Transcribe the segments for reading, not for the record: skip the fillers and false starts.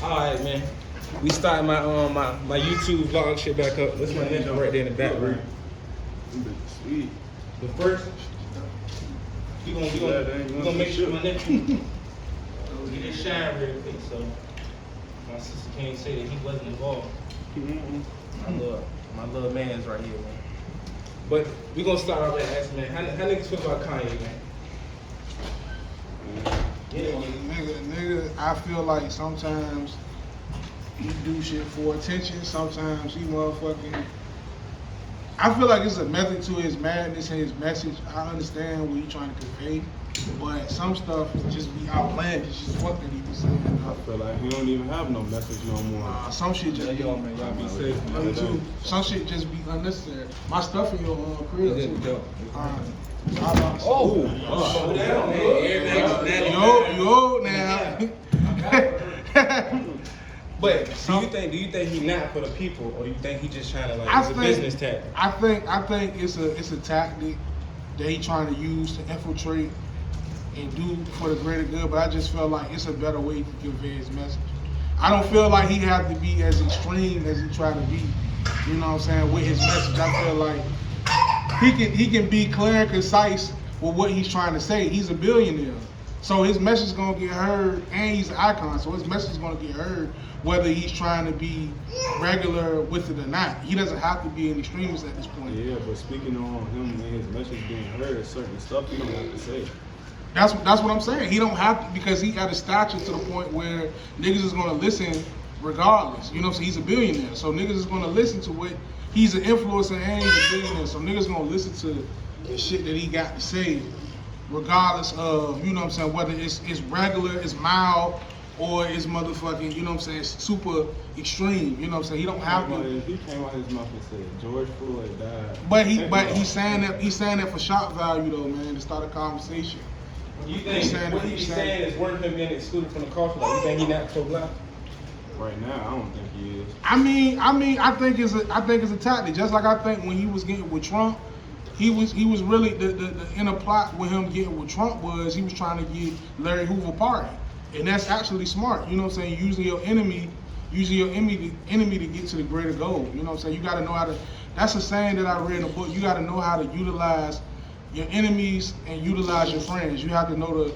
Alright, man. We starting my YouTube vlog shit back up. That's my ninja right there in the background. Sweet. But first, we gonna make sure my nephew get his shine real quick, so my sister can't say that he wasn't involved. My little man's right here, man. But we gonna start off with asking, man, how niggas feel about Kanye, man? Nigga, I feel like sometimes he do shit for attention. Sometimes he motherfucking. I feel like it's a method to his madness and his message. I understand what he's trying to convey, but some stuff just be outlandish. Just what that he be saying. I feel like he don't even have no message no more. Some shit just be man, y'all be safe. Me too. Some shit just be unnecessary. My stuff in your crib too. Slow down, man. Yo, now. But do you think he not for the people, or do you think he just trying to it's a business tactic? I think it's a tactic that he trying to use to infiltrate and do for the greater good. But I just feel like it's a better way to convey his message. I don't feel like he have to be as extreme as he try to be. You know what I'm saying, with his message. I feel like he can be clear and concise with what he's trying to say. He's a billionaire, so his message is gonna get heard, and he's an icon, so his message is gonna get heard whether he's trying to be regular with it or not. He doesn't have to be an extremist at this point. Yeah, but speaking on him and his message being heard, certain stuff he don't have to say. That's what I'm saying. He don't have to, because he got a stature to the point where niggas is gonna listen regardless. You know what I'm saying? He's a billionaire, so niggas is gonna listen to what he's an influencer and he's a billionaire. So niggas gonna listen to the shit that he got to say, regardless of, you know what I'm saying, whether it's regular, it's mild, or it's motherfucking, you know what I'm saying, super extreme. You know what I'm saying? He don't have to. If he came out his mouth and said George Floyd died. But he's saying that for shock value though, man, to start a conversation. You think what he's saying is worth him being excluded from the culture? Like, you think he not pro-black? Right now, I don't think he is. I think it's a tactic. Just like I think when he was getting with Trump, he was really the inner plot with him getting with Trump was he was trying to get Larry Hoover pardoned, and that's actually smart. You know what I'm saying? Using your enemy to get to the greater goal. You know what I'm saying? You got to know how to. That's a saying that I read in a book. You got to know how to utilize your enemies and utilize your friends. You have to know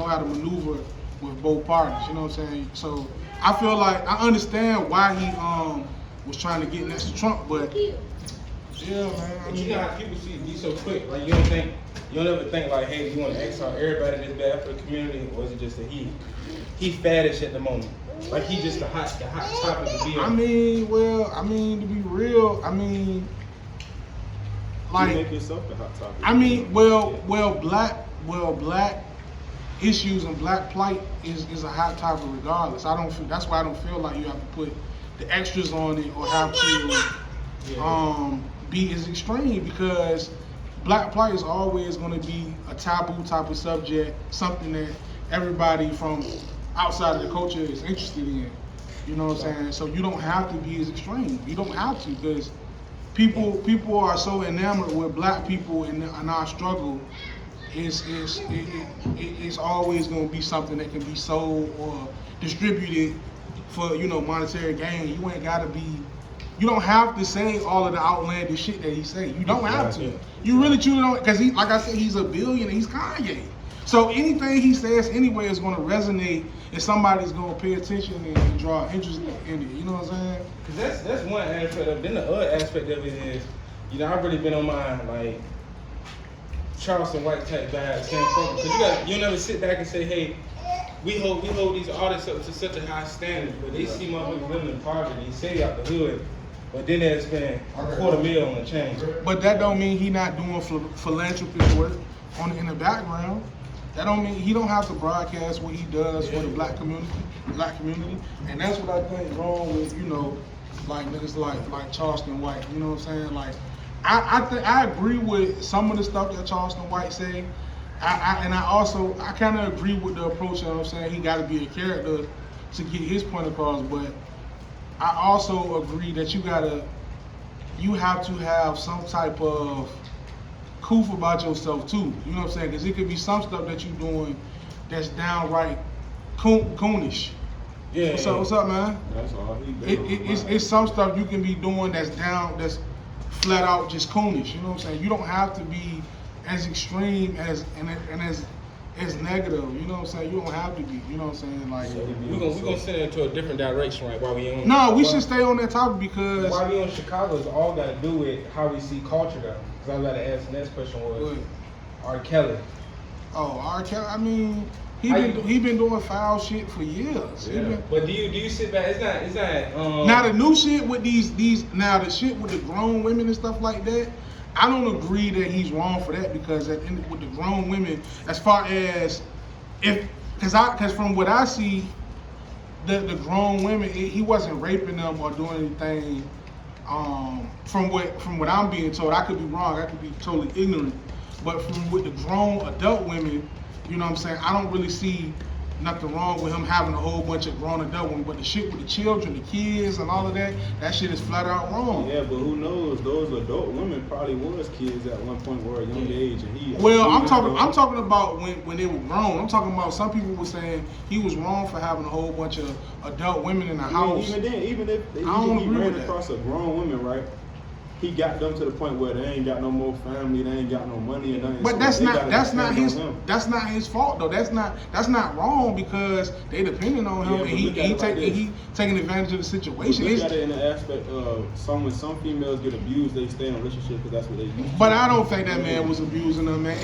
how to maneuver with both parties. You know what I'm saying? So I feel like I understand why he was trying to get next to Trump, but yeah, man. But you know how people be so quick. Like you don't ever think like, hey, you want to X out everybody that's bad for the community, or is it just that he faddish at the moment? Like he just the hot topic to be on. To be real, like, you make yourself the hot topic. Black issues and black plight is a hot topic regardless. That's why I don't feel like you have to put the extras on it or have to be as extreme, because black plight is always going to be a taboo type of subject, something that everybody from outside of the culture is interested in. You know what I'm saying? So you don't have to be as extreme. You don't have to, because people are so enamored with black people and our struggle. It's always going to be something that can be sold or distributed for, monetary gain. You ain't got to be. You don't have to say all of the outlandish shit that he say. You don't have to. You really truly don't, because like I said, he's a billionaire. He's Kanye. So anything he says anyway is going to resonate, and somebody's going to pay attention and draw interest in it. You know what I'm saying? Because that's one aspect of it. Then the other aspect of it is, I've really been on my like Charleston White type vibe, same problem. Because you'll never sit back and say, hey, we hold these artists up to such a high standard, but they see motherfuckers living in poverty. They say out the hood, but then they spend $250,000 on a change. But that don't mean he not doing philanthropist work in the background. That don't mean he don't have to broadcast what he does for the black community, and that's what I think wrong with like niggas like Charleston White. You know what I'm saying? Like I agree with some of the stuff that Charleston White say. I kind of agree with the approach. You know what I'm saying? He got to be a character to get his point across, but I also agree that you have to have some type of coof about yourself too. You know what I'm saying? Because it could be some stuff that you're doing that's downright coonish. Yeah. What's up, man? That's all he did. It's some stuff you can be doing that's flat out just coonish. You know what I'm saying? You don't have to be as extreme as as negative. You know what I'm saying? You don't have to be. You know what I'm saying? Like, We're gonna send it into a different direction, right? While we on. no, we should stay on that topic because Why we on Chicago is all got to do with how we see culture though. Because I was about to ask the next question was R. Kelly. oh, R. Kelly. I mean, he How been doing foul shit for years. He Yeah. been- But do you sit back? It's not. Now the new shit with these now the shit with the grown women and stuff like that, I don't agree that he's wrong for that because with the grown women, as far as because from what I see, the grown women, he wasn't raping them or doing anything. From what I'm being told, I could be wrong, I could be totally ignorant, but from with the grown adult women, you know what I'm saying, I don't really see nothing wrong with him having a whole bunch of grown adult women, but the shit with the children, the kids and all of that shit is flat out wrong. Yeah, but who knows? Those adult women probably was kids at one point or a young age, and he. Well, I'm talking about when they were grown. I'm talking about some people were saying he was wrong for having a whole bunch of adult women in the house. Even then, even if he don't agree ran with that. across a grown woman, right? He got them to the point where they ain't got no more family, they ain't got no money and nothing. But so that's they not gotta depend on him. that's not his fault though. That's not wrong because they depending on him Yeah, and but he look at it like this. he taking advantage of the situation. Look It's- at it in the aspect of when some females get abused, they stay in a relationship because that's what they do. But I don't think that man was abusing them, man.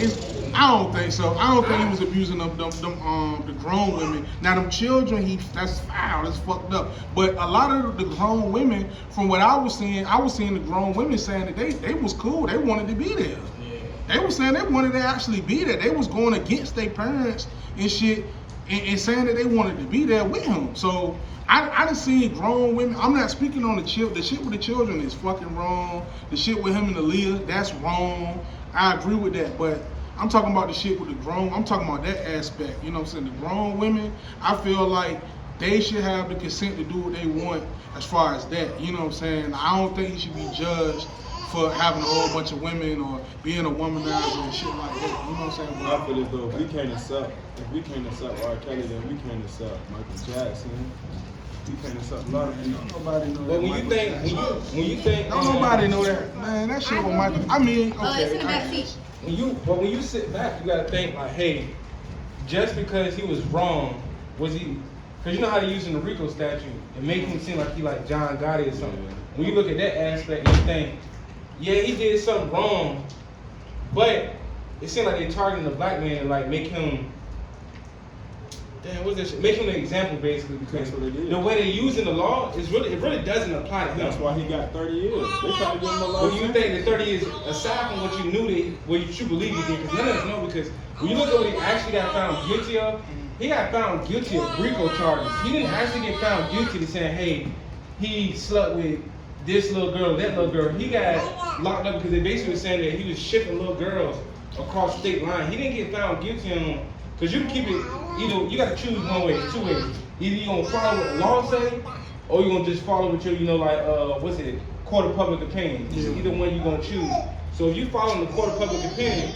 I don't think so. I don't think he was abusing them the grown women. Now them children, that's foul, that's fucked up. But a lot of the grown women, from what I was seeing the grown women saying that they was cool. They wanted to be there. Yeah. They were saying they wanted to actually be there. They was going against their parents and shit and saying that they wanted to be there with him. So I done seen grown women. I'm not speaking on the shit with the children is fucking wrong. The shit with him and Aaliyah, that's wrong. I agree with that. But I'm talking about the shit with the grown. I'm talking about that aspect. You know what I'm saying? The grown women, I feel like they should have the consent to do what they want as far as that. You know what I'm saying? I don't think he should be judged for having a whole bunch of women or being a womanizer and shit like that. You know what I'm saying? But I feel as though if we can't accept R. Kelly, then we can't accept Michael Jackson. We can't accept a lot of people. nobody know But that. when you think, Don't nobody know that, man. That shit with Michael. I mean, okay. It's in the back seat. when you sit back, you gotta think like, hey, just because he was wrong, was he? Because you know how they use in the RICO statute, it makes him seem like he like John Gotti or something. Yeah. When you look at that aspect, you think, yeah, he did something wrong, but it seemed like they targeting the black man and like make him. Damn, what's this shit? Make him an example basically because That's what it is. the way they're using the law is it really doesn't apply to him. That's why he got 30 years. They try to give him a lot. But you think that 30 years, aside from what you knew what you believe he did, because none of us know, because when you look at what he actually got found guilty of, he got found guilty of RICO charges. He didn't actually get found guilty to saying, hey, he slept with this little girl, that little girl. He got locked up because they basically were saying that he was shipping little girls across state line. He didn't get found guilty on, because you can keep it, either you got to choose one way, two ways. Either you're going to follow what the law say, or you're going to just follow what your, what's it, court of public opinion. Yeah. Either one you're going to choose. So if you follow the court of public opinion,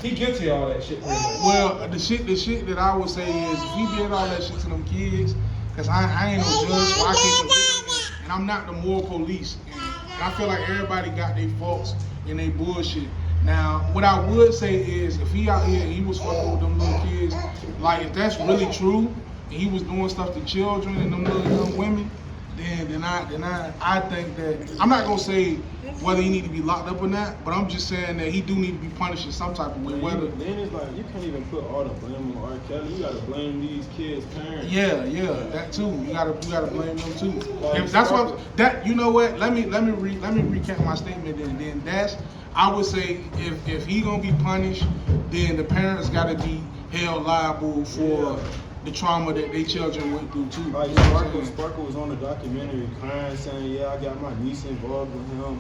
he guilty of all that shit pretty much. Well, the shit that I would say is if he did all that shit to them kids, because I ain't no judge, so I can't convict him, and I'm not the moral police. And I feel like everybody got their faults and they bullshit. Now, what I would say is if he out here and he was fucking with them little kids, like if that's really true, and he was doing stuff to children and them little young women, then I think that I'm not gonna say whether he need to be locked up or not, but I'm just saying that he do need to be punished in some type of way. Whether Then it's like you can't even put all the blame on R. Kelly. You gotta blame these kids' parents. yeah, that too. You gotta blame them too. Like, If that's what you know what. Let me recap my statement. Then that's I would say if he gonna be punished, then the parents gotta be held liable for the trauma that their children went through too. Like You know what I'm saying? Sparkle was on the documentary crying, saying, "Yeah, I got my niece involved with him."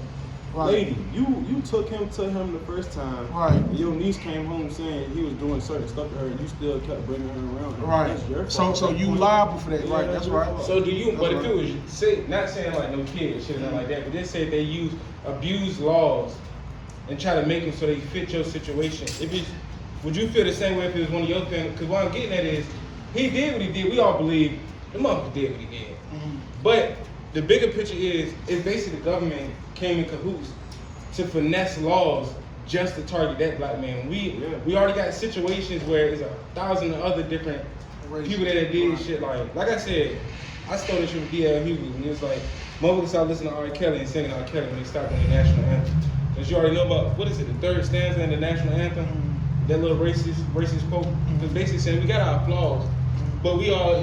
Right. Lady, you took him to him the first time. Right. And your niece came home saying he was doing certain stuff to her, and you still kept bringing her around. Right. That's your So fault. so you liable for that, Yeah, right? that's That's your right. fault. So do you, but if That's it right. was, not saying like no kids, shit, nothing like that, but just say they use abuse laws and try to make them so they fit your situation. Would you feel the same way if it was one of your family? Because what I'm getting at is, he did what he did. We all believe the motherfucker did what he did. But the bigger picture is basically the government came in cahoots to finesse laws just to target that black man. We already got situations where there's 1,000 other different people that did shit like I said, I stole this from D.L. Hughley when it was like, motherfuckers started listening to R. Kelly and singing R. Kelly when they stopped on the national anthem. Because you already know about, what is it, the third stanza in the national anthem? That little racist quote? Because basically saying we got our flaws, but we all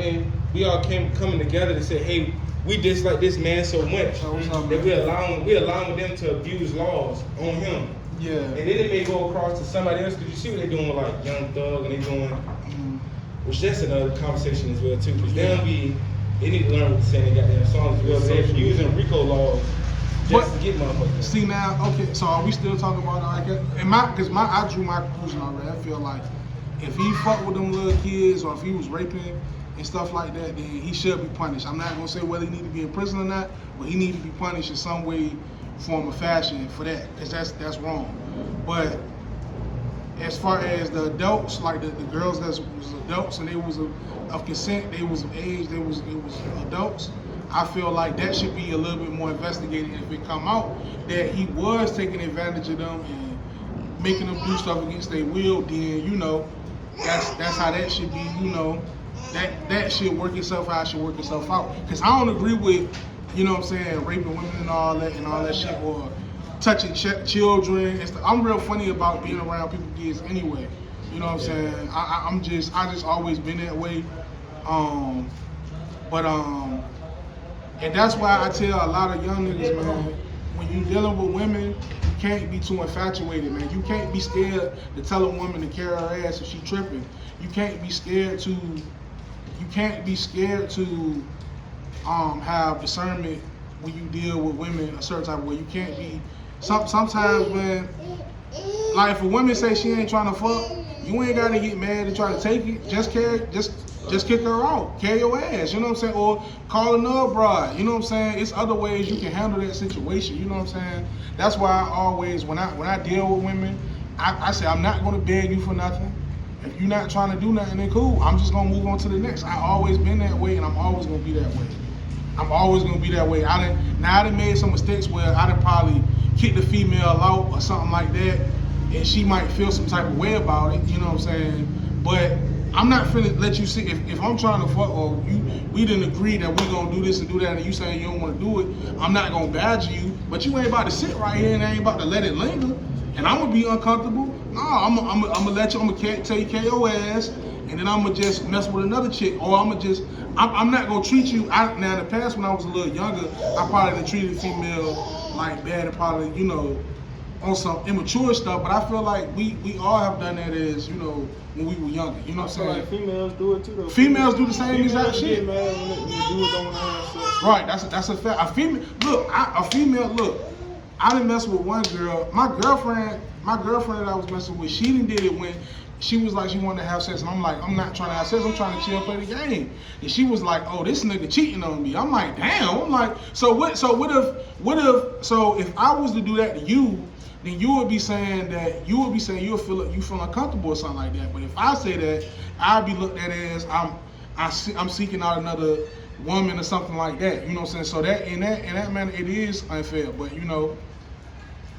came coming together to say, hey, we dislike this man so much that we allowing them to abuse laws on him. Yeah. And then it may go across to somebody else, because you see what they're doing with like Young Thug and they doing, which that's another conversation as well too, because they need to learn what to say in their goddamn songs as well. They're using RICO laws just to get motherfuckers. See now, okay, so are we still talking about R. Kelly? And I drew my conclusion already. I feel like if he fucked with them little kids or if he was raping and stuff like that, then he should be punished. I'm not gonna say whether he need to be in prison or not, but he need to be punished in some way, form, or fashion for that, because that's wrong. But as far as the adults, like the girls that was adults and they was of consent, they was of age, they was adults, I feel like that should be a little bit more investigated. If it come out that he was taking advantage of them and making them do stuff against their will, then that's how that should be. That should work itself out. Should work itself out. Because I don't agree with, what I'm saying, raping women and all that shit, or touching children. I'm real funny about being around people kids anyway. You know what I'm saying? I just always been that way. And that's why I tell a lot of young niggas, man, when you dealing with women, you can't be too infatuated, man. You can't be scared to tell a woman to carry her ass if she tripping. You can't be scared to have discernment when you deal with women a certain type of way. You can't be. Sometimes when, like, if a woman say she ain't trying to fuck, you ain't gotta get mad and try to take it. Just kick her out. Carry your ass. You know what I'm saying? Or call another bride. You know what I'm saying? It's other ways you can handle that situation. You know what I'm saying? That's why I always, when I deal with women, I say I'm not gonna beg you for nothing. If you're not trying to do nothing, then cool. I'm just gonna move on to the next. I always been that way, and I'm always gonna be that way. I'm always gonna be that way. I done made some mistakes where I done probably kicked the female out or something like that, and she might feel some type of way about it. You know what I'm saying? But I'm not finna let you see if I'm trying to fuck or we didn't agree that we gonna do this and do that, and you saying you don't want to do it. I'm not gonna badger you, but you ain't about to sit right here and I ain't about to let it linger, and I'm gonna be uncomfortable. No, I'm gonna let you. I'm gonna take your ass, and then I'm gonna just mess with another chick, or I'm not gonna treat you. Now in the past when I was a little younger, I probably done treated female like bad and probably on some immature stuff, but I feel like we all have done that as, when we were younger. You know what I'm saying? Like females do it too, though. Females do the same exact shit. Get mad when the dude don't want to have sex. Right, that's a fact. A female, I didn't mess with one girl. My girlfriend that I was messing with, she didn't did it when she was like, she wanted to have sex, and I'm like, I'm not trying to have sex, I'm trying to chill, play the game. And she was like, oh, this nigga cheating on me. I'm like, damn. I'm like, so if I was to do that to you, then you would feel uncomfortable or something like that. But if I say that, I'd be looked at as I'm seeking out another woman or something like that. You know what I'm saying? So that in that manner, it is unfair. But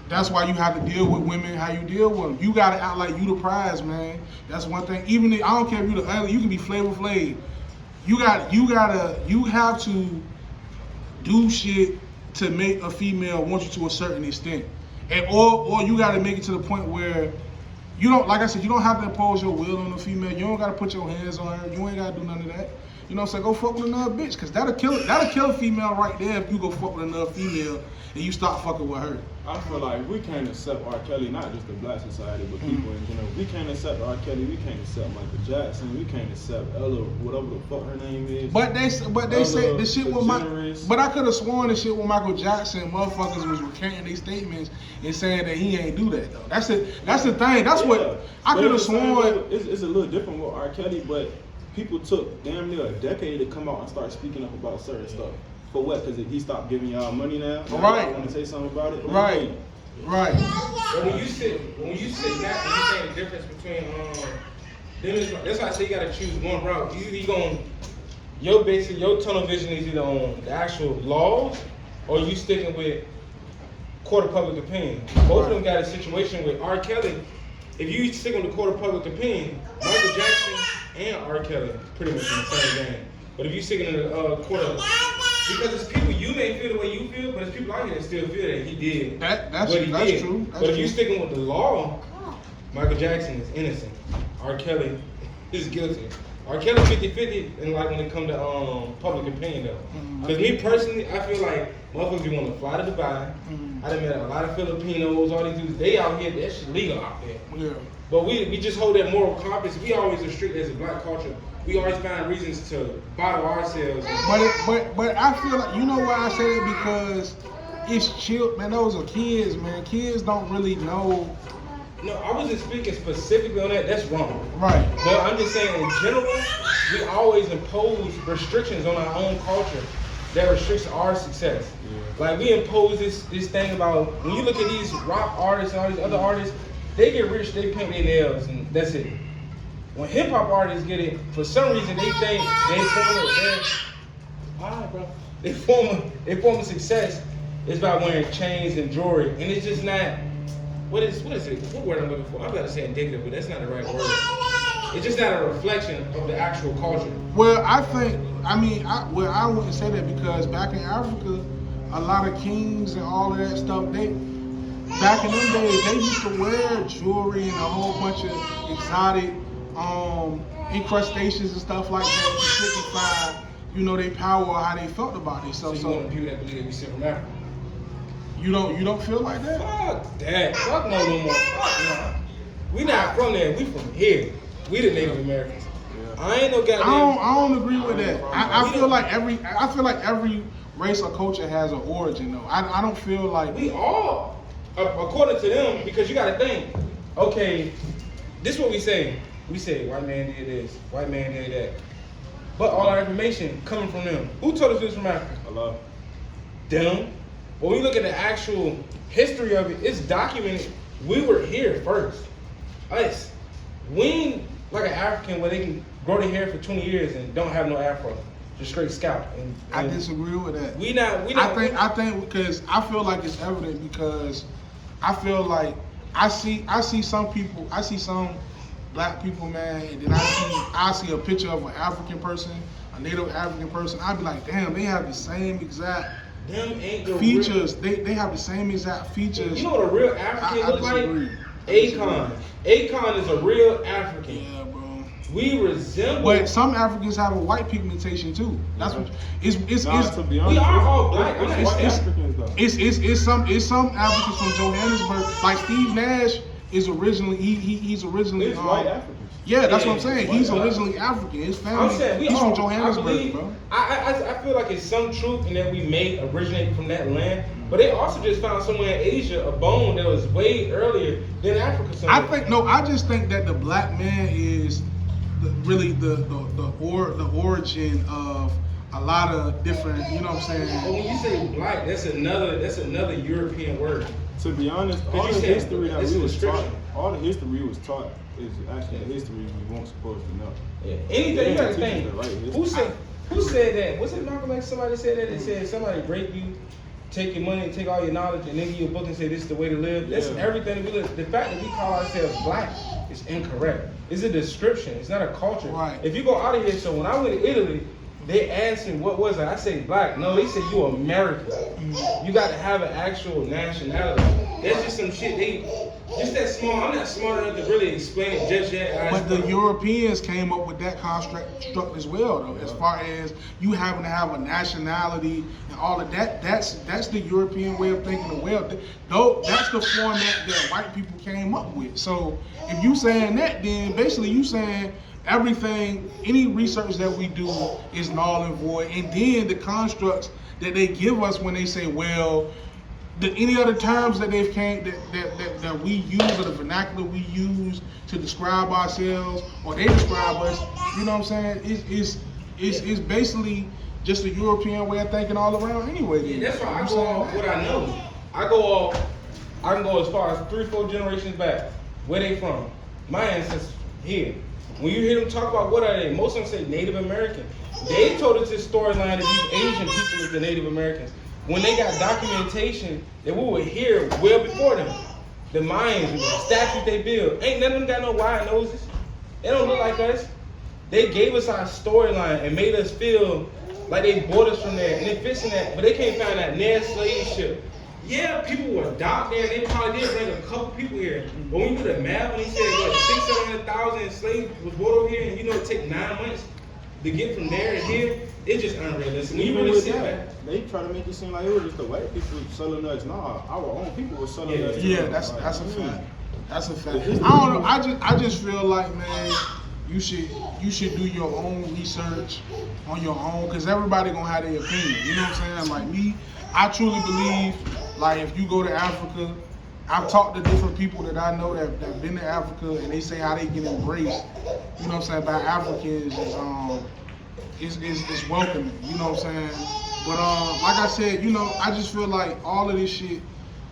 that's why you have to deal with women how you deal with them. You gotta act like you the prize, man. That's one thing. Even if, I don't care if you the ugly, you can be Flavor Flav. You have to do shit to make a female want you to a certain extent. Or you gotta make it to the point where you don't, like I said, you don't have to impose your will on a female. You don't gotta put your hands on her. You ain't gotta do none of that. You know what I'm saying? Go fuck with another bitch, cause that'll kill a female right there if you go fuck with another female and you start fucking with her. I feel like we can't accept R. Kelly, not just the black society, but people in general. We can't accept R. Kelly, we can't accept Michael Jackson, we can't accept Ella, whatever the fuck her name is. But they say the shit with but I could have sworn the shit with Michael Jackson, motherfuckers was recanting their statements and saying that he ain't do that though. That's the thing. That's what I could have sworn. It's a little different with R. Kelly, but people took damn near a decade to come out and start speaking up about certain stuff. For what? Because he stopped giving y'all money now? Right. I want to say something about it? Right. But when you sit back and you say the difference between that's why I say you gotta choose one route. You your tunnel vision is either on the actual laws or you sticking with court of public opinion. Both of them got a situation with R. Kelly. If you stick on the court of public opinion, Michael Jackson and R. Kelly pretty much in the same game. But if you stick in the court of, because it's people, you may feel the way you feel, but it's people out here that still feel that he did that's what he did. true. But if you sticking with the law, Michael Jackson is innocent. R. Kelly is guilty. R. Kelly 50-50 and like when it comes to public opinion though. Because me personally, I feel like motherfuckers be want to fly to Dubai. I done met a lot of Filipinos, all these dudes, they out here, that shit legal out there. Yeah. But we just hold that moral compass. We always restrict as a black culture. We always find reasons to bottle ourselves. But I feel like, you know why I say that? Because it's chill, man. Those are kids, man. Kids don't really know. No, I wasn't speaking specifically on that. That's wrong. Right. But I'm just saying in general, we always impose restrictions on our own culture that restricts our success. Yeah. Like we impose this thing about when you look at these rock artists and all these other artists, they get rich, they paint their nails, and that's it. When hip hop artists get it, for some reason they think they form a success is by wearing chains and jewelry, and it's just not. What is it? What word I'm looking for? I'm about to say indicative, but that's not the right word. It's just not a reflection of the actual culture. Well, I wouldn't say that because back in Africa, a lot of kings and all of that stuff, back in them days, they used to wear jewelry and a whole bunch of exotic incrustations and stuff like that to signify, their power or how they felt about themselves. So you want people that believe we sit from Africa? You don't feel like that? Fuck that. Fuck no more. Fuck no. We not from there. We from here. We the Native Americans. Yeah. I ain't no goddamn. I don't agree with that. I feel like every race or culture has an origin though. I don't feel like we all, according to them, because you got to think. Okay, this is what we say. We say white man did this, white man did that. But all our information coming from them. Who told us this from Africa? Allah. Them. When we look at the actual history of it, it's documented. We were here first. Us. We ain't like an African where they can grow their hair for 20 years and don't have no afro. Just straight scalp. And I disagree with that. We not. I think because I feel like it's evident because I feel like I see some people, I see some black people, man, and then I see a picture of an African person, a Native African person. I'd be like, damn, they have the same exact features. They have the same exact features. You know what a real African look like? Akon. Akon is a real African. Yeah, bro. We resemble. But some Africans have a white pigmentation too. That's what it's. To be honest, we are all black. It's some Africans from Johannesburg. Like Steve Nash is originally he's originally it's white Africans. Yeah, that's what I'm saying. He's originally African. His family. He's from Johannesburg, bro. I feel like it's some truth in that we may originate from that land, but they also just found somewhere in Asia a bone that was way earlier than Africa. Somewhere. I just think that the black man is really the origin of a lot of different. You know what I'm saying? But when you say black, that's another European word. To be honest, all the history that we was taught is actually the history we weren't supposed to know. Yeah. Anything you gotta think. Who said that? Was it Malcolm X? Somebody said that. They said somebody rape you, take your money and take all your knowledge, and then give you a book and say this is the way to live. That's everything we live. The fact that we call ourselves black is incorrect. It's a description. It's not a culture. Right. If you go out of here, so when I went to Italy, they asked me what was I say black. No, they said you American. You got to have an actual nationality. That's just some shit. Just that small. I'm not smart enough to really explain it just yet. But the Europeans came up with that construct as well, though. As far as you having to have a nationality and all of that, that's the European way of thinking. Though that's the format that white people came up with. So if you saying that, then basically you saying everything, any research that we do is null and void, and then the constructs that they give us when they say, well, any other terms that they've came that we use or the vernacular we use to describe ourselves or they describe us, you know what I'm saying? It's basically just a European way of thinking all around anyway. Yeah, that's why I go off what I know. I can go as far as 3-4 generations back. Where they from? My ancestors here. When you hear them talk about what are they, most of them say Native American. They told us this storyline that these Asian people is the Native Americans. When they got documentation that we were here well before them. The Mayans, the statues they built, ain't none of them got no wide noses. They don't look like us. They gave us our storyline and made us feel like they bought us from there, and it fits in that, but they can't find that near slave ship. Yeah, people were docked there, and they probably did bring a couple people here. But when you do the math, when he said, what, 600,000 slaves was brought over here, and you know it take 9 months to get from there to here, it's just unrealistic. When you Even really with sit that, back, they try to make it seem like it was just the white people selling us. Nah, our own people were selling us. Yeah, that's a fact. That's a fact. I don't know. I just feel like, man, you should do your own research on your own, because everybody gonna have their opinion. You know what I'm saying? Like me, I truly believe, like, if you go to Africa, I've talked to different people that I know that have been to Africa, and they say how they get embraced, you know what I'm saying, by Africans is welcoming, you know what I'm saying? But like I said, you know, I just feel like all of this shit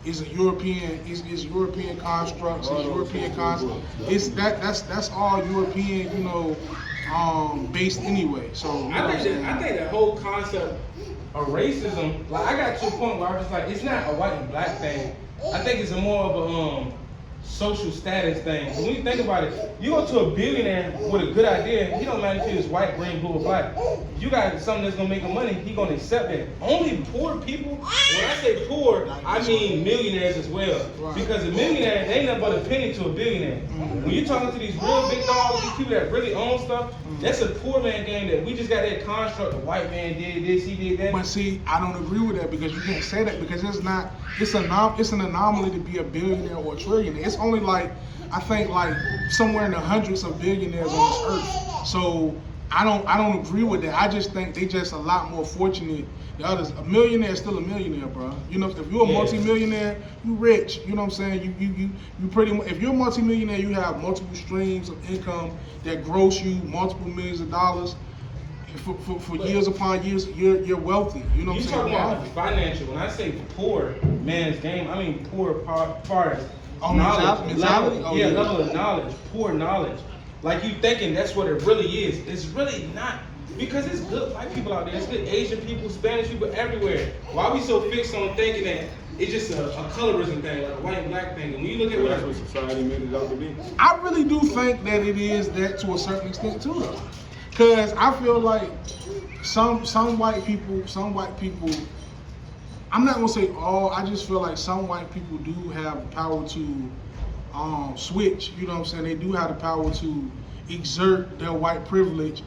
is a European, is European constructs, is European constructs. That's all European, you know, based anyway. So you know I think the whole concept of racism, like I got to a point where I was just like, it's not a white and black thing. I think it's a more of a social status thing. When you think about it, you go to a billionaire with a good idea, he don't matter if he's white, green, blue, or black. You got something that's gonna make him money, he gonna accept it. Only poor people, when I say poor, I mean millionaires as well. Because a millionaire, they ain't nothing but a penny to a billionaire. When you're talking to these real big dogs, these people that really own stuff, that's a poor man game that we just got that construct, the white man did this, he did that. But see, I don't agree with that, because you can't say that, because it's an anomaly to be a billionaire or a trillionaire. It's only like, I think like somewhere in the hundreds of billionaires on this earth. So I don't agree with that. I just think they just a lot more fortunate than others. A millionaire is still a millionaire, bro. You know, if you're a multimillionaire, you rich. You know what I'm saying? You pretty much, if you're a multimillionaire, you have multiple streams of income that gross you multiple millions of dollars. For years upon years, you're wealthy. You know what I'm saying? You talking about financial. When I say poor man's game, I mean poor far as knowledge. Level of knowledge, poor knowledge. Like you thinking that's what it really is. It's really not. Because it's good white people out there. It's good Asian people, Spanish people everywhere. Why are we so fixed on thinking that it's just a colorism thing, like a white and black thing? And when you look at that's what society made it out to be. I really do think that it is that to a certain extent too, though. Because I feel like some white people, I'm not gonna say all, I just feel like some white people do have the power to switch, you know what I'm saying? They do have the power to exert their white privilege.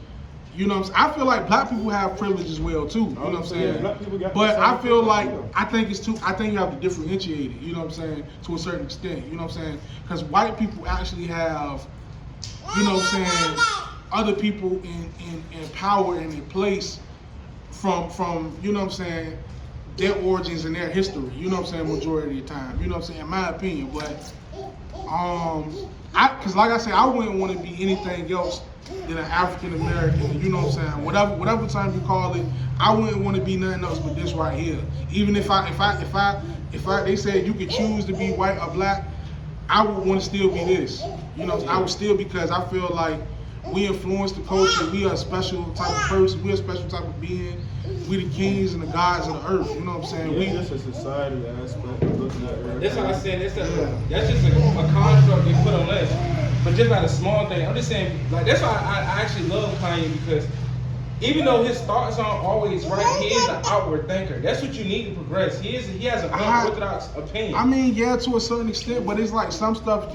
You know what I'm saying? I feel like black people have privilege as well too. You know what I'm saying? Black people got but I feel like I think you have to differentiate it, you know what I'm saying, to a certain extent. You know what I'm saying? Because white people actually have, you know what I'm saying, other people in power and in place from you know what I'm saying, their origins and their history, you know what I'm saying, majority of the time. You know what I'm saying, in my opinion. But because like I said, I wouldn't want to be anything else than an African American, you know what I'm saying? Whatever time you call it, I wouldn't want to be nothing else but this right here. Even if they said you could choose to be white or black, I would want to still be this. You know, I would still, because I feel like we influence the culture. We are a special type of person. We're a special type of being. We the kings and the gods of the earth. You know what I'm saying? Yeah, just a society aspect of looking at everything. That's what I said. That's just a construct they put on us. But just like a small thing, I'm just saying, like, that's why I actually love Kanye, because even though his thoughts aren't always right, he is an outward thinker. That's what you need to progress. He has an unorthodox opinion. I mean, yeah, to a certain extent, but it's like some stuff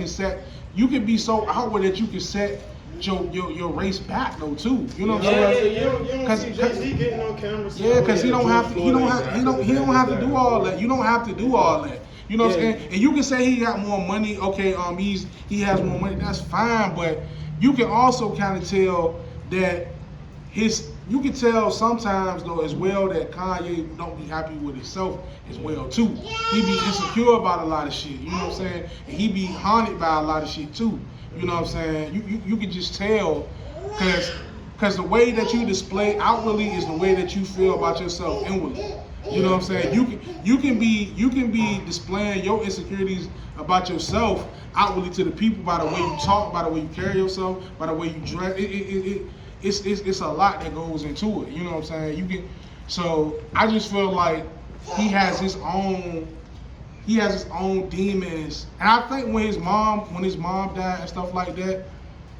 you can be so outward that you can set your race back though too. You know what I'm saying? You don't see Jay-Z getting on camera. Yeah, because he don't have to do all that. You don't have to do all that. You know what I'm saying? And you can say he got more money. Okay, he has more money. That's fine, but you can also kind of tell that you can tell sometimes though as well that Kanye don't be happy with himself as well too. He be insecure about a lot of shit. You know what I'm saying? And he be haunted by a lot of shit too. You know what I'm saying? You can just tell, because the way that you display outwardly is the way that you feel about yourself inwardly. You know what I'm saying? You can be displaying your insecurities about yourself outwardly to the people by the way you talk, by the way you carry yourself, by the way you dress. It's a lot that goes into it. You know what I'm saying? So I just feel like he has his own demons, and I think when his mom died and stuff like that,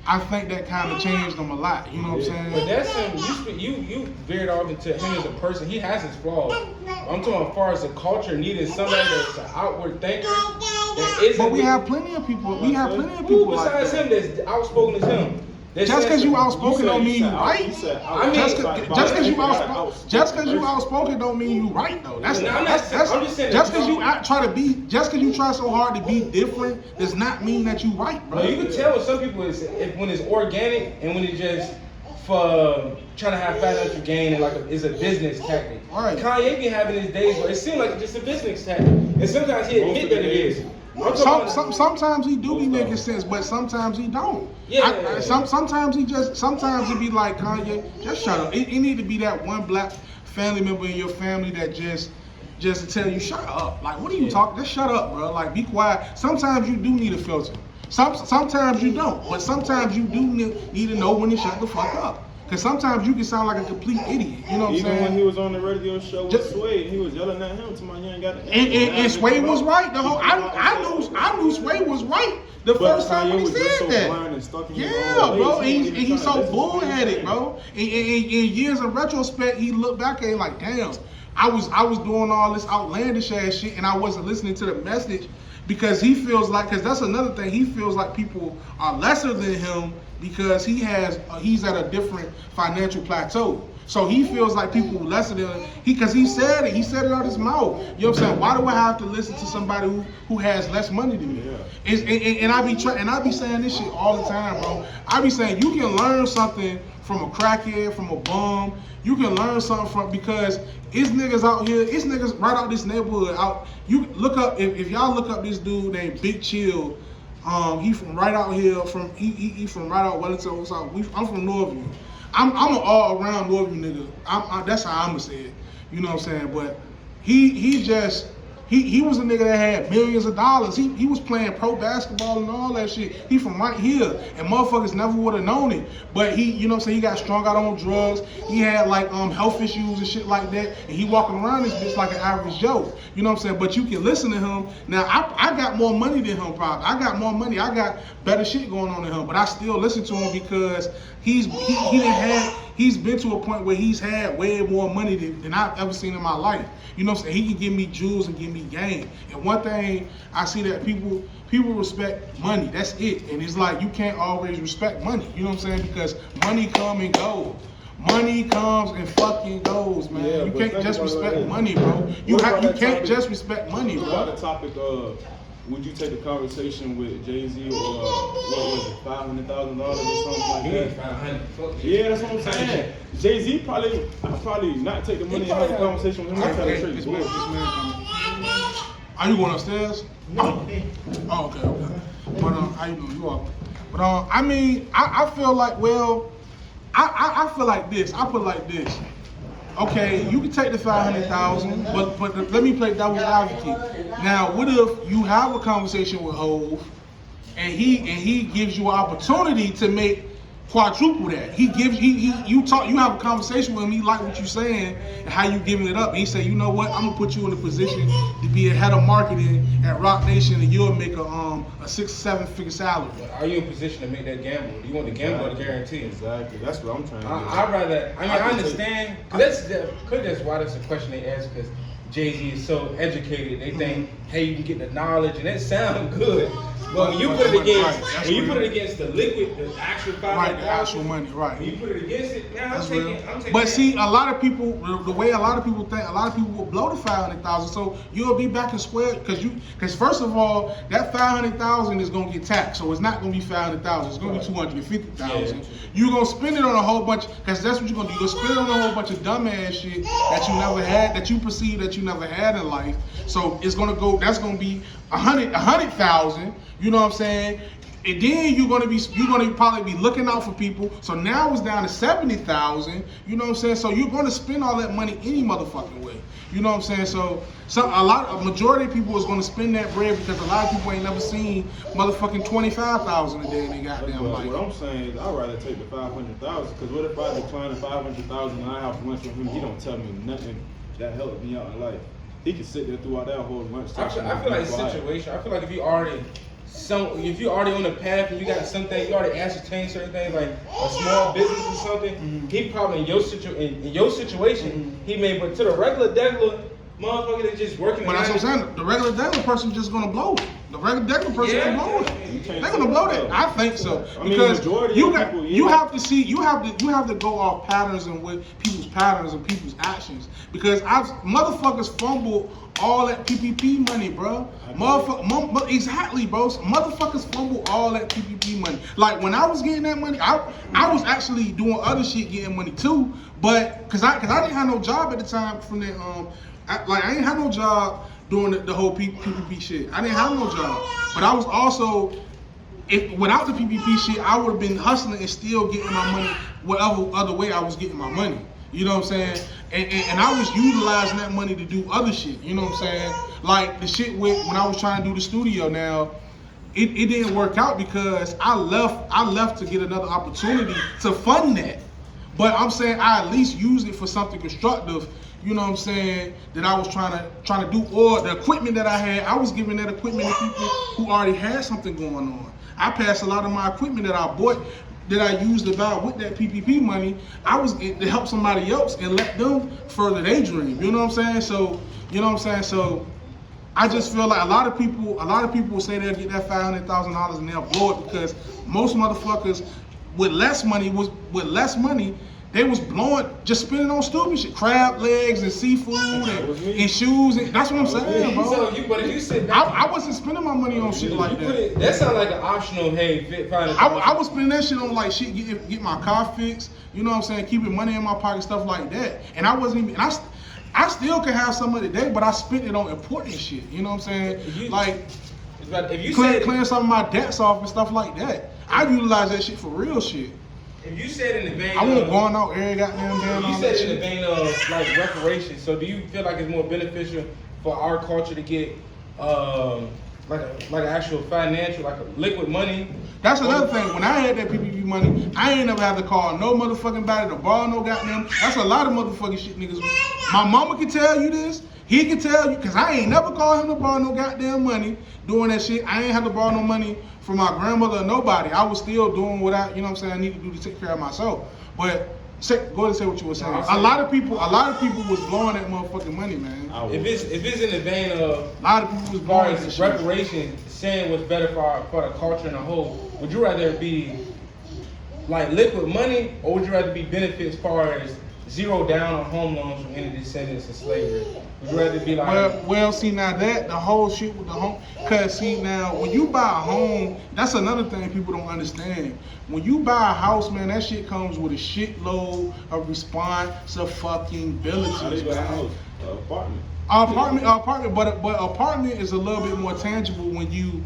I think that kind of changed him a lot. You know what I'm saying? But that's him. You veered off into him as a person. He has his flaws. I'm talking as far as the culture needing somebody that's an outward thinker. But we have plenty of people. Who besides him that's outspoken as him? Just because you outspoken don't mean you right. Just because you outspoken don't mean you right though. Just because you try so hard to be different does not mean that you right, bro. You can tell with some people when it's organic and when it's just for trying to have financial gain and it's a business tactic. Right. Kanye be having his days where it seems like it's just a business tactic, and sometimes he admit that it is. Sometimes he do be making sense, but sometimes he don't. Sometimes it be like, Kanye, just shut up. It need to be that one black family member in your family that just to tell you, shut up. Like, what are you talking? Just shut up, bro. Like, be quiet. Sometimes you do need a filter. Sometimes you don't, but sometimes you do need to know when to shut the fuck up. Because sometimes you can sound like a complete idiot. You know what I'm saying? Even when he was on the radio show with Sway, he was yelling at him to my young guy. And Sway was right. I knew Sway was right the first time when he said that. Yeah, bro. And he's so bullheaded, bro. And years of retrospect, he looked back at it like, damn, I was doing all this outlandish ass shit, and I wasn't listening to the message. Because he feels like, because that's another thing, he feels like people are lesser than him because he's at a different financial plateau. So he feels like people lesser than him, because he said it out his mouth. You know what I'm saying? Why do I have to listen to somebody who has less money than me? Yeah. And I be saying this shit all the time, bro. I be saying you can learn something from a crackhead, from a bum. You can learn something from, because it's niggas out here, it's niggas right out this neighborhood. You look up, if y'all look up this dude named Big Chill, he from right out here, he from right out Wellington. I'm from Northview. I'm an all around Northview nigga. That's how I'ma say it. You know what I'm saying? But he was a nigga that had millions of dollars. He was playing pro basketball and all that shit. He from right here, and motherfuckers never would have known it. But you know what I'm saying, he got strung out on drugs. He had like health issues and shit like that. And he walking around this bitch like an average Joe. You know what I'm saying? But you can listen to him. Now I got more money than him probably. I got more money. I got better shit going on than him. But I still listen to him because he's been to a point where he's had way more money than I've ever seen in my life. You know what I'm saying? He can give me jewels and give me game. And one thing I see that people respect money. That's it. And it's like you can't always respect money. You know what I'm saying? Because money come and go. Money comes and fucking goes, man. Yeah, you can't just respect money, bro. You can't just respect money, bro. About the topic of, would you take a conversation with Jay-Z or what was it, $500,000 or something like that? 500. Yeah, that's what I'm saying. Jay-Z I'd probably not take the money and have a conversation with him. I'd tell him straight. This man coming. Are you going upstairs? No. Oh, okay. But how you doing? You up? But I mean, I feel like, well, I feel like this. I put it like this. Okay, you can take the 500,000, but let me play devil's advocate. Now, what if you have a conversation with Hov, and he gives you an opportunity to make quadruple that? You have a conversation with him. He like what you're saying and how you giving it up. And he say, you know what? I'm gonna put you in a position to be a head of marketing at Rock Nation, and you'll make a 6-7 figure salary. Are you in position to make that gamble? Do you want the gamble or the guarantee? Exactly. That's what I'm trying to do. I'd rather. I understand. Cause that's why that's a question they ask. Because Jay-Z is so educated, they think, hey, you can get the knowledge, and that sounds good. But when you put it against the liquid, the actual $500,000, right, the actual money, right. When you put it against it, now I'm taking. But see, a lot of people, the way a lot of people think, a lot of people will blow the 500,000. So you'll be back in square, because first of all, that 500,000 is gonna get taxed, so it's not gonna be 500,000. It's gonna be 250,000. You're gonna spend it on a whole bunch, because that's what you're gonna do. You're gonna spend it on a whole bunch of dumbass shit that you never had, that you perceive that you never had in life. So it's gonna go. That's gonna be 100,000. You know what I'm saying? And then you're gonna probably be looking out for people. So now it's down to 70,000. You know what I'm saying? So you're gonna spend all that money any motherfucking way. You know what I'm saying? So a majority of people is gonna spend that bread because a lot of people ain't never seen motherfucking 25,000 a day in their goddamn life. What I'm saying is I'd rather take the 500,000 because what if I decline the 500,000 and I have lunch with him? He don't tell me nothing that helped me out in life. He can sit there throughout that whole lunch. I feel like situation. I feel like if you already on the path and you got something, you already ascertained certain things like a small business or something. He probably in your situation, he may, but to the regular motherfucker that's just working. But that's what I'm saying. The regular person just gonna blow it. The regular person gonna blow it. They're gonna blow that. I think so because you have to go off patterns and with people's patterns and people's actions. Because motherfuckers fumble all that PPP money, bro. Exactly, bro. Motherfuckers fumble all that PPP money. Like when I was getting that money, I was actually doing other shit, getting money too. But cause I didn't have no job at the time from that I ain't had no job doing the whole PPP shit. I didn't have no job. But I was also, without the PPP shit, I would have been hustling and still getting my money whatever other way I was getting my money. You know what I'm saying? And I was utilizing that money to do other shit. You know what I'm saying? Like the shit when I was trying to do the studio now, it didn't work out because I left to get another opportunity to fund that. But I'm saying I at least used it for something constructive. You know what I'm saying, that I was trying to do, or the equipment that I had, I was giving that equipment to people who already had something going on. I passed a lot of my equipment that I bought, that I used to buy with that PPP money, to help somebody else and let them further their dream. You know what I'm saying? So, you know what I'm saying? So, I just feel like a lot of people will say they'll get that $500,000 and they'll blow it because most motherfuckers with less money, they was blowing, just spending on stupid shit, crab legs and seafood and shoes. And that's what I'm saying, bro. So but if you sit back, I wasn't spending my money on shit like that. That sounds like an optional. Hey, I was spending that shit on like shit, get my car fixed. You know what I'm saying? Keeping money in my pocket, stuff like that. And I wasn't even. And I still can have some of the day, but I spent it on important shit. You know what I'm saying? If you clearing some of my debts off and stuff like that. I utilize that shit for real shit. If you said in the vein, I won't going out every goddamn day. You said in the vein of like reparations. So do you feel like it's more beneficial for our culture to get like an actual financial, like a liquid money? That's another thing. When I had that PPP money, I ain't never had to call no motherfucking body to borrow no goddamn. That's a lot of motherfucking shit niggas. My mama can tell you this. He can tell you, because I ain't never called him to borrow no goddamn money doing that shit. I ain't had to borrow no money from my grandmother or nobody. I was still doing what I need to do to take care of myself. But go ahead and say what you were saying. A lot of people was blowing that motherfucking money, man. If it's in the vein of a lot of people was blowing that shit. Reparations, saying what's better for the culture in a whole, would you rather it be like liquid money, or would you rather be benefits as far as zero down on home loans from any descendants of slavery? Would you rather be like... Well, see, now that, the whole shit with the home... Because, see, now, when you buy a home, that's another thing people don't understand. When you buy a house, man, that shit comes with a shitload of responsibilities, man. Apartment, but apartment is a little bit more tangible when you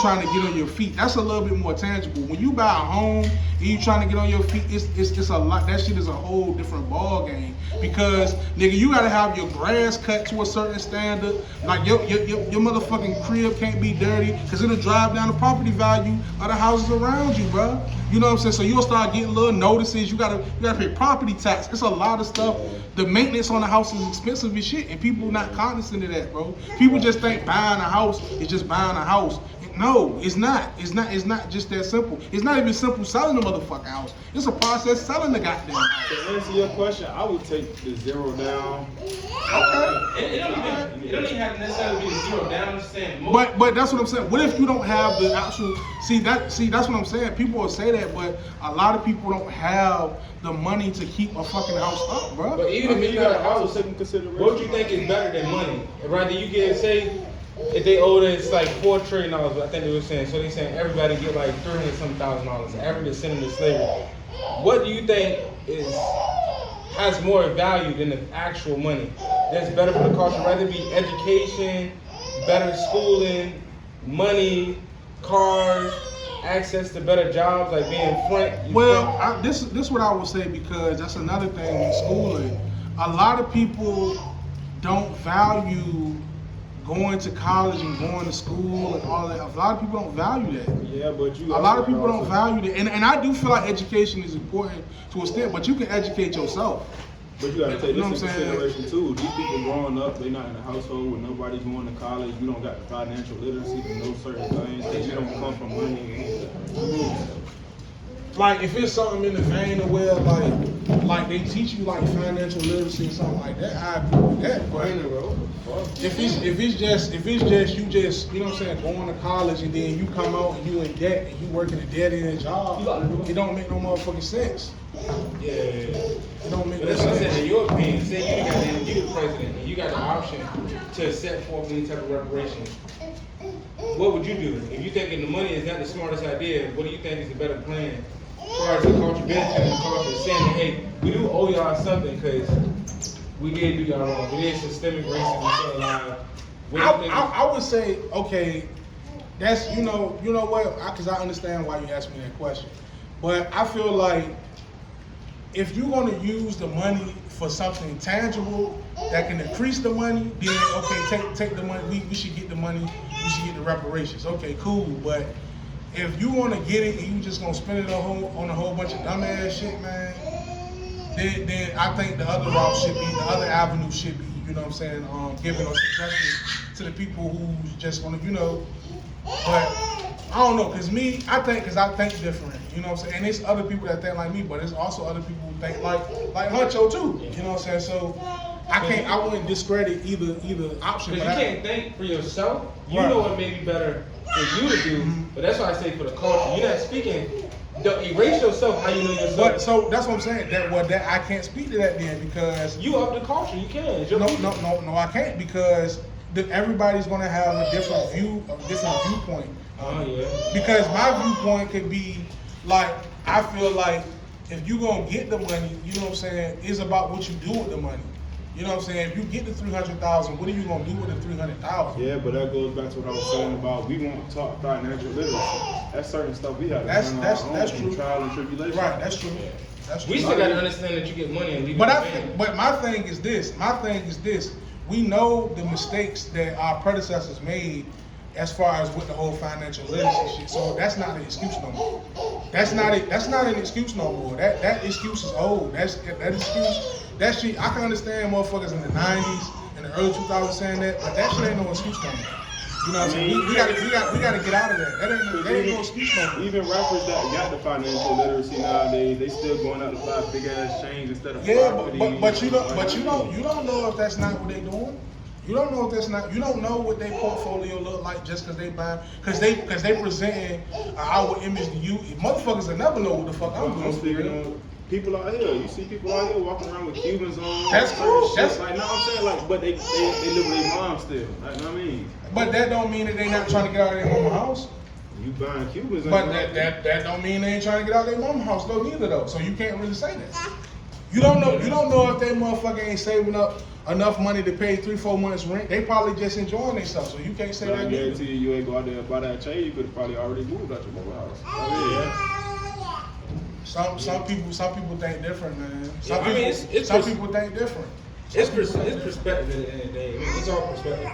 trying to get on your feet. That's a little bit more tangible. When you buy a home and you trying to get on your feet, it's a lot. That shit is a whole different ball game because nigga, you gotta have your grass cut to a certain standard. Like your motherfucking crib can't be dirty because it'll drive down the property value of the houses around you, bro. You know what I'm saying? So you'll start getting little notices. You gotta pay property tax. It's a lot of stuff. The maintenance on the house is expensive as shit, and people not cognizant of that, bro. People just think buying a house is just buying a house. No, it's not. It's not just that simple. It's not even simple selling the motherfucking house. It's a process selling the goddamn house. To answer your question, I would take the zero down. Okay. It don't even have to necessarily be the zero down. I'm just saying. But that's what I'm saying. What if you don't have the actual? See, that's what I'm saying. People will say that, but a lot of people don't have the money to keep a fucking house up, bro. But even if you got a house, what you think is better than money? Rather you get, say, if they owe it's like $4 trillion, but I think they were saying, so they saying everybody get like $300,000, every descendant of slavery. What do you think has more value than the actual money? That's better for the culture, rather it be education, better schooling, money, cars, access to better jobs, like being front? Well, this is what I would say, because that's another thing with schooling. A lot of people don't value going to college and going to school and all that. A lot of people don't value that. Yeah, but A lot of people don't value that. And I do feel like education is important to a extent, but you can educate yourself. But you gotta take You know this what into I'm saying? consideration too. These people growing up, they not in a household where nobody's going to college. You don't got the financial literacy to know certain things. They don't come from money. Like if it's something in the vein of where like they teach you like financial literacy or something like that, I agree with that. But if it's just you just, you know what I'm saying, going to college and then you come out and you in debt and you working a dead end job, it don't make no motherfucking sense. Yeah. It don't make But no that's what I'm sense. saying. In your opinion, say you the president and you got the option to set forth any type of reparations. What would you do? If you thinking the money is not the smartest idea, what do you think is a better plan? As far as the culture benefiting the culture, saying that, hey, we do owe y'all something because we did do y'all wrong. We did systemic racism in so alive. I would say, okay, that's, you know what, because I understand why you asked me that question. But I feel like if you're going to use the money for something tangible that can increase the money, then okay, take the money. We should get the money. We should get the reparations. Okay, cool. But if you want to get it and you just gonna spend it on a whole bunch of dumbass shit, man, then I think the other route should be, the other avenue should be, you know what I'm saying, giving those suggestions to the people who just want to, but I don't know, cause I think different, you know what I'm saying, and there's other people that think like me, but there's also other people who think like Huncho too, you know what I'm saying, so I wouldn't discredit either option. Because you can't think for yourself, you Right. know what may be better for you to do, but that's why I say for the culture, you're not speaking, don't erase yourself how you know yourself. But so that's what I'm saying. That I can't speak to that then, because You up the culture, you can. It's your no, people. I can't, because everybody's gonna have a different viewpoint. Oh yeah. Because my viewpoint could be like, I feel like if you gonna get the money, you know what I'm saying, it's about what you do with the money. You know what I'm saying? If you get the 300,000, what are you gonna do with the 300,000? Yeah, but that goes back to what I was saying about we won't talk financial literacy. That's certain stuff we have to learn on our own That's through true. trial and tribulation. Right, that's true. That's true. We still gotta understand that you get money and leave But it. but my thing is this. We know the mistakes that our predecessors made as far as with the whole financial literacy shit. So that's not an excuse no more. That's not an excuse no more. That excuse is old. That excuse, that shit, I can understand motherfuckers in the 90s and the early 2000s saying that, but that shit ain't no excuse no more. You know what I'm saying? We gotta get out of that. That ain't no excuse no more. Even rappers that got the financial literacy nowadays, they still going out to buy big ass chains instead of Yeah, property. but you don't know if that's not what they doing. You don't know if that's not. You don't know what their portfolio look like just because they buy, because they presenting an outward image to you. Motherfuckers will never know what the fuck I'm I'm speaking doing. on people out here. You see people out here walking around with Cubans on. That's cool. Shit. That's like, no, I'm saying like, but they live with their mom still. Like, know what I mean? But that don't mean that they not trying to get out of their mama house. You buying Cubans? But that don't mean they ain't trying to get out of their mama house though neither though. So you can't really say that. You don't know if they motherfucker ain't saving up enough money to pay 3-4 months rent. They probably just enjoying themselves. So you can't say But that. I guarantee you ain't go out there and buy that chain. You could have probably already moved out your mama house. Oh, Some people think different, man. Some Yeah, I mean, people it's some people think different. It's perspective at the end of the day. I mean, it's all perspective.